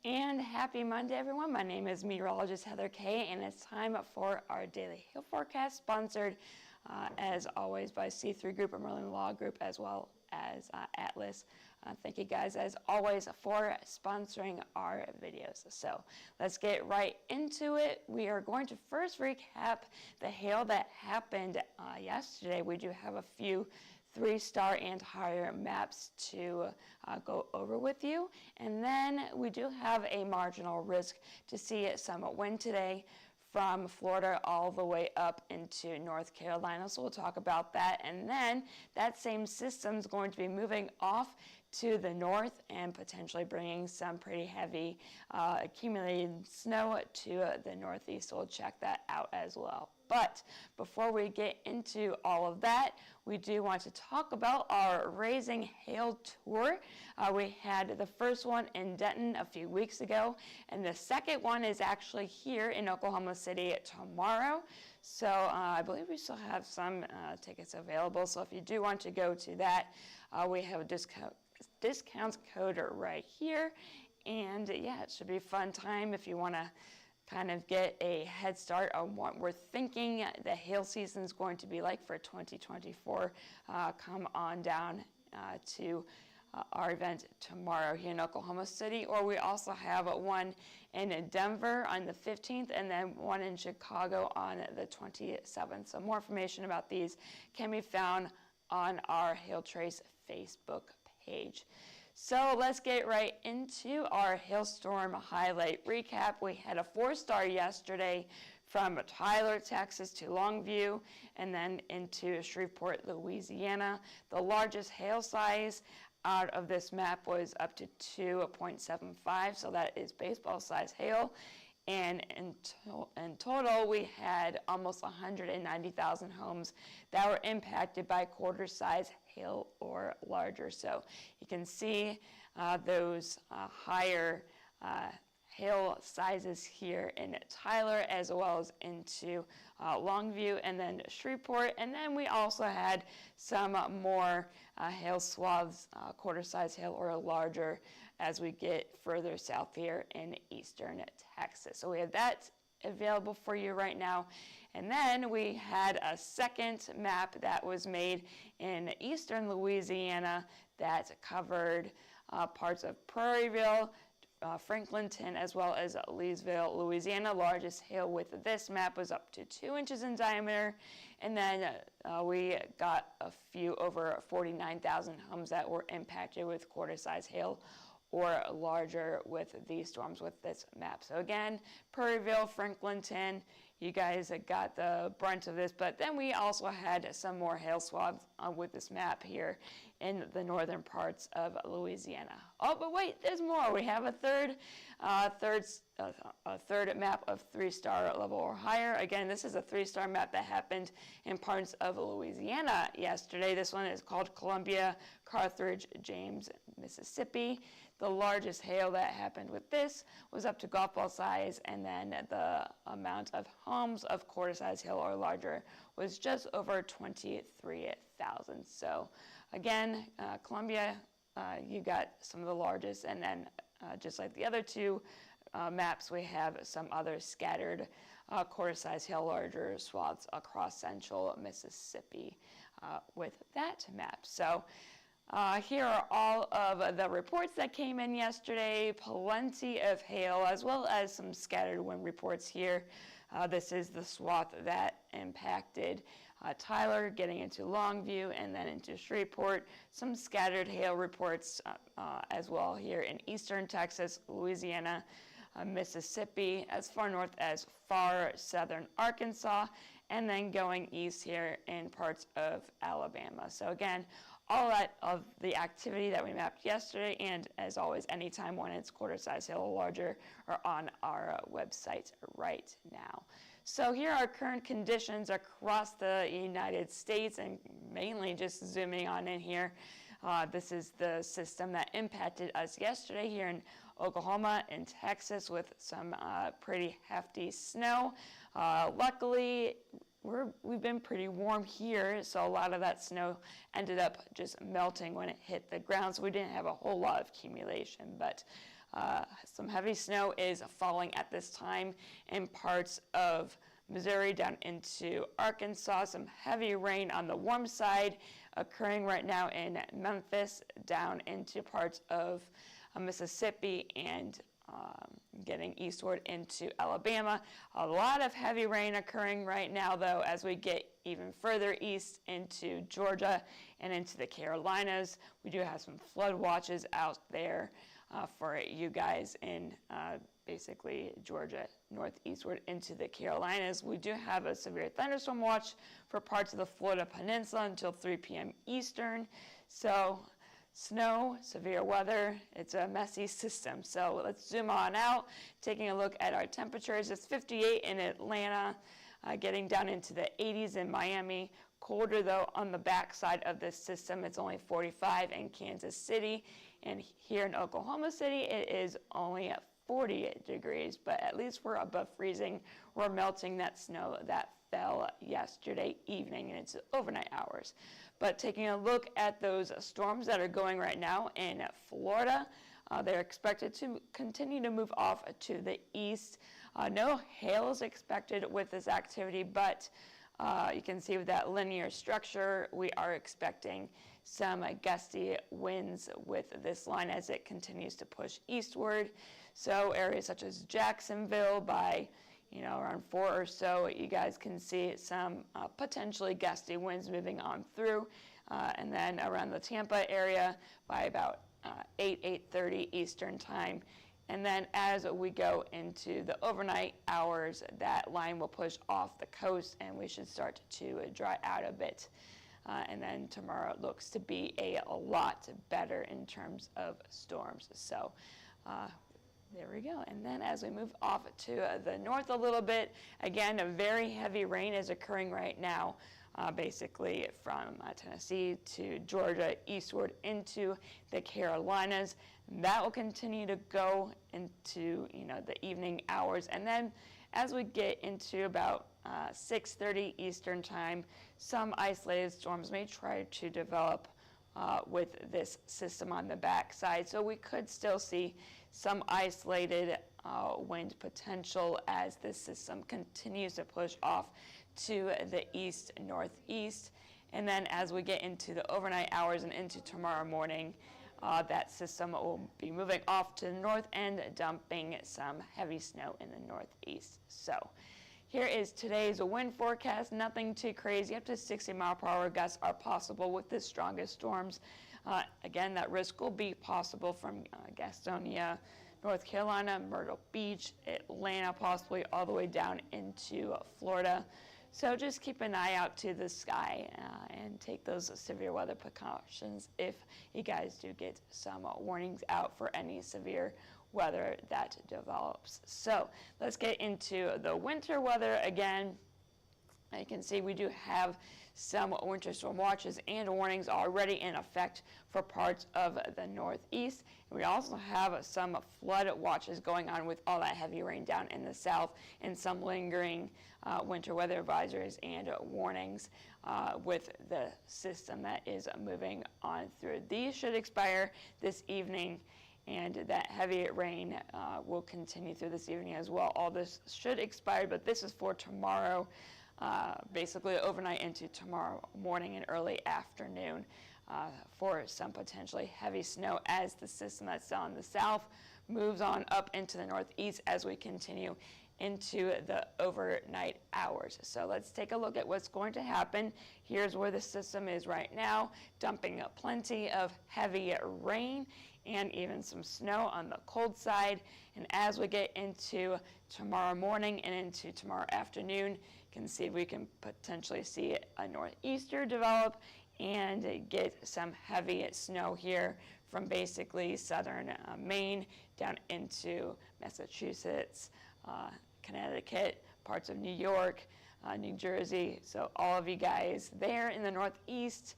And happy Monday, everyone. My name is meteorologist Heather Kay, and it's time for our daily hail forecast, sponsored as always by C3 Group and Merlin Law Group, as well as Atlas. Thank you guys, as always, for sponsoring our videos. So let's get right into it. We are going to first recap the hail that happened yesterday. We do have a few 3-star and higher maps to go over with you. And then we do have a marginal risk to see some wind today from Florida all the way up into North Carolina. So we'll talk about that. And then that same system is going to be moving off to the north and potentially bringing some pretty heavy accumulated snow to the northeast. So we'll check that out as well. But before we get into all of that, we do want to talk about our Raising Hail Tour. We had the first one in Denton a few weeks ago, and the second one is actually here in Oklahoma City tomorrow. So I believe we still have some tickets available. So if you do want to go to that, we have a discount code right here. And yeah, it should be a fun time if you want to kind of get a head start on what we're thinking the hail season is going to be like for 2024. Come on down to our event tomorrow here in Oklahoma City, or we also have one in Denver on the 15th and then one in Chicago on the 27th. So more information about these can be found on our Hail Trace Facebook page. So let's get right into our hailstorm highlight recap. We had a 4-star yesterday from Tyler, Texas to Longview and then into Shreveport, Louisiana. The largest hail size out of this map was up to 2.75, so that is baseball size hail. And in total, we had almost 190,000 homes that were impacted by quarter-size hail or larger. So you can see those higher hail sizes here in Tyler, as well as into Longview and then Shreveport. And then we also had some more hail swaths, quarter-size hail or larger, as we get further south here in eastern Texas. So we have that available for you right now. And then we had a second map that was made in eastern Louisiana that covered parts of Prairieville, Franklinton, as well as Leesville, Louisiana. Largest hail with this map was up to 2 inches in diameter. And then we got a few over 49,000 homes that were impacted with quarter-size hail or larger with these storms with this map. So again, Prairieville, Franklinton, you guys got the brunt of this, but then we also had some more hail swaths with this map here in the northern parts of Louisiana. Oh, but wait, there's more. We have a third map of 3-star level or higher. Again, this is a 3-star map that happened in parts of Louisiana yesterday. This one is called Columbia, Carthage, James, Mississippi. The largest hail that happened with this was up to golf ball size, and then the amount of homes of quarter-size hail or larger was just over 23,000. So again, Columbia, you got some of the largest, and then just like the other two maps, we have some other scattered quarter-size hail larger swaths across central Mississippi with that map. So here are all of the reports that came in yesterday. Plenty of hail, as well as some scattered wind reports here. This is the swath that impacted Tyler, getting into Longview and then into Shreveport. Some scattered hail reports as well here in eastern Texas, Louisiana, Mississippi, as far north as far southern Arkansas, and then going east here in parts of Alabama. So again, all that of the activity that we mapped yesterday, and as always, anytime when it's quarter size hail or larger, are on our website right now. So here are current conditions across the United States, and mainly just zooming on in here. This is the system that impacted us yesterday here in Oklahoma and Texas with some pretty hefty snow. Luckily, we've been pretty warm here, so a lot of that snow ended up just melting when it hit the ground, so we didn't have a whole lot of accumulation. But some heavy snow is falling at this time in parts of Missouri down into Arkansas. Some heavy rain on the warm side occurring right now in Memphis down into parts of Mississippi and getting eastward into Alabama. A lot of heavy rain occurring right now, though, as we get even further east into Georgia and into the Carolinas. We do have some flood watches out there for you guys in basically Georgia northeastward into the Carolinas. We do have a severe thunderstorm watch for parts of the Florida Peninsula until 3 p.m. Eastern. So snow, severe weather, it's a messy system. So let's zoom on out, taking a look at our temperatures. It's 58 in Atlanta, getting down into the 80s in Miami. Colder though on the backside of this system. It's only 45 in Kansas City. And here in Oklahoma City, it is only at 40 degrees, but at least we're above freezing. We're melting that snow that fell yesterday evening in its overnight hours. But taking a look at those storms that are going right now in Florida, they're expected to continue to move off to the east. No hail is expected with this activity, but you can see with that linear structure, we are expecting some gusty winds with this line as it continues to push eastward. So areas such as Jacksonville by around 4 or so, you guys can see some potentially gusty winds moving on through. And then around the Tampa area by about 8:30 Eastern time. And then as we go into the overnight hours, that line will push off the coast and we should start to dry out a bit. And then tomorrow looks to be a lot better in terms of storms. So there we go. And then as we move off to the north a little bit, again, a very heavy rain is occurring right now, basically from Tennessee to Georgia, eastward into the Carolinas. That will continue to go into the evening hours. And then as we get into about 6:30 Eastern time, some isolated storms may try to develop with this system on the backside. So we could still see some isolated wind potential as this system continues to push off to the east-northeast. And then as we get into the overnight hours and into tomorrow morning, that system will be moving off to the north and dumping some heavy snow in the northeast. So here is today's wind forecast. Nothing too crazy. Up to 60-mile-per-hour gusts are possible with the strongest storms. Again, that risk will be possible from Gastonia, North Carolina, Myrtle Beach, Atlanta, possibly all the way down into Florida. So just keep an eye out to the sky and take those severe weather precautions if you guys do get some warnings out for any severe weather that develops. So let's get into the winter weather again. You can see we do have some winter storm watches and warnings already in effect for parts of the northeast. And we also have some flood watches going on with all that heavy rain down in the south and some lingering winter weather advisories and warnings with the system that is moving on through. These should expire this evening, and that heavy rain will continue through this evening as well. All this should expire, but this is for tomorrow, basically overnight into tomorrow morning and early afternoon for some potentially heavy snow as the system that's on the south moves on up into the northeast as we continue into the overnight hours. So let's take a look at what's going to happen. Here's where the system is right now, dumping up plenty of heavy rain and even some snow on the cold side. And as we get into tomorrow morning and into tomorrow afternoon, you can see if we can potentially see a northeaster develop and get some heavy snow here from basically southern Maine down into Massachusetts, Connecticut, parts of New York, New Jersey. So all of you guys there in the Northeast,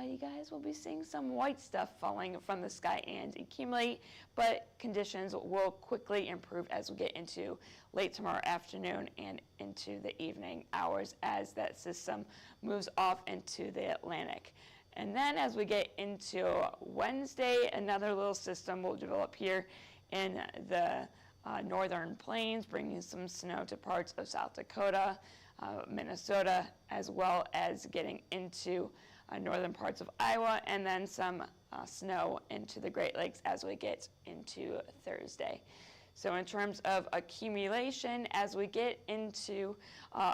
you guys will be seeing some white stuff falling from the sky and accumulate, but conditions will quickly improve as we get into late tomorrow afternoon and into the evening hours as that system moves off into the Atlantic. And then as we get into Wednesday, another little system will develop here in the northern plains, bringing some snow to parts of South Dakota, Minnesota, as well as getting into northern parts of Iowa, and then some snow into the Great Lakes as we get into Thursday. So in terms of accumulation, as we get into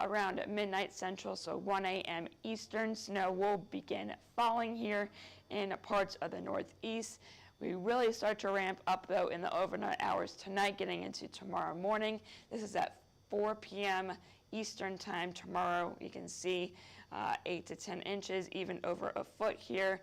around midnight central, so 1 a.m. Eastern, snow will begin falling here in parts of the Northeast. We really start to ramp up, though, in the overnight hours tonight, getting into tomorrow morning. This is at 4 p.m. Eastern time tomorrow. You can see 8 to 10 inches, even over a foot here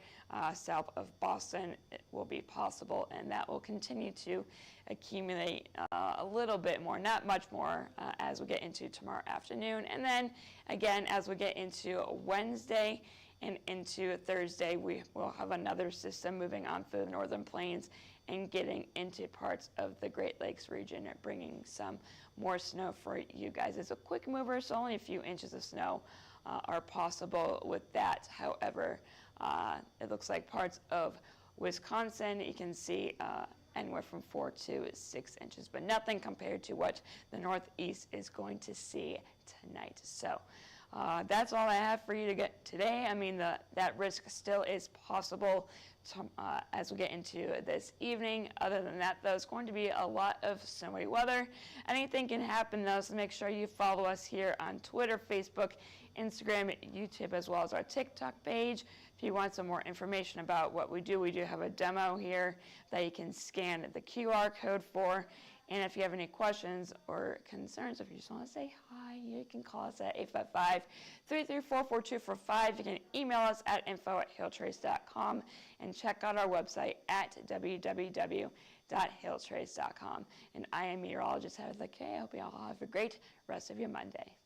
south of Boston. It will be possible, and that will continue to accumulate a little bit more, not much more, as we get into tomorrow afternoon. And then again, as we get into Wednesday and into Thursday, we will have another system moving on through the northern plains and getting into parts of the Great Lakes region, bringing some more snow for you guys. It's a quick mover, so only a few inches of snow are possible with that. However, it looks like parts of Wisconsin, you can see anywhere from 4 to 6 inches, but nothing compared to what the Northeast is going to see tonight. So that's all I have for you to get today. I mean, that risk still is possible as we get into this evening. Other than that, though, it's going to be a lot of snowy weather. Anything can happen, though, so make sure you follow us here on Twitter, Facebook, Instagram, YouTube, as well as our TikTok page. If you want some more information about what we do have a demo here that you can scan the QR code for. And if you have any questions or concerns, if you just want to say hi, you can call us at 855-334-4245. You can email us at info@hailtrace.com and check out our website at www.hailtrace.com. And I am meteorologist Heather Kay. I hope you all have a great rest of your Monday.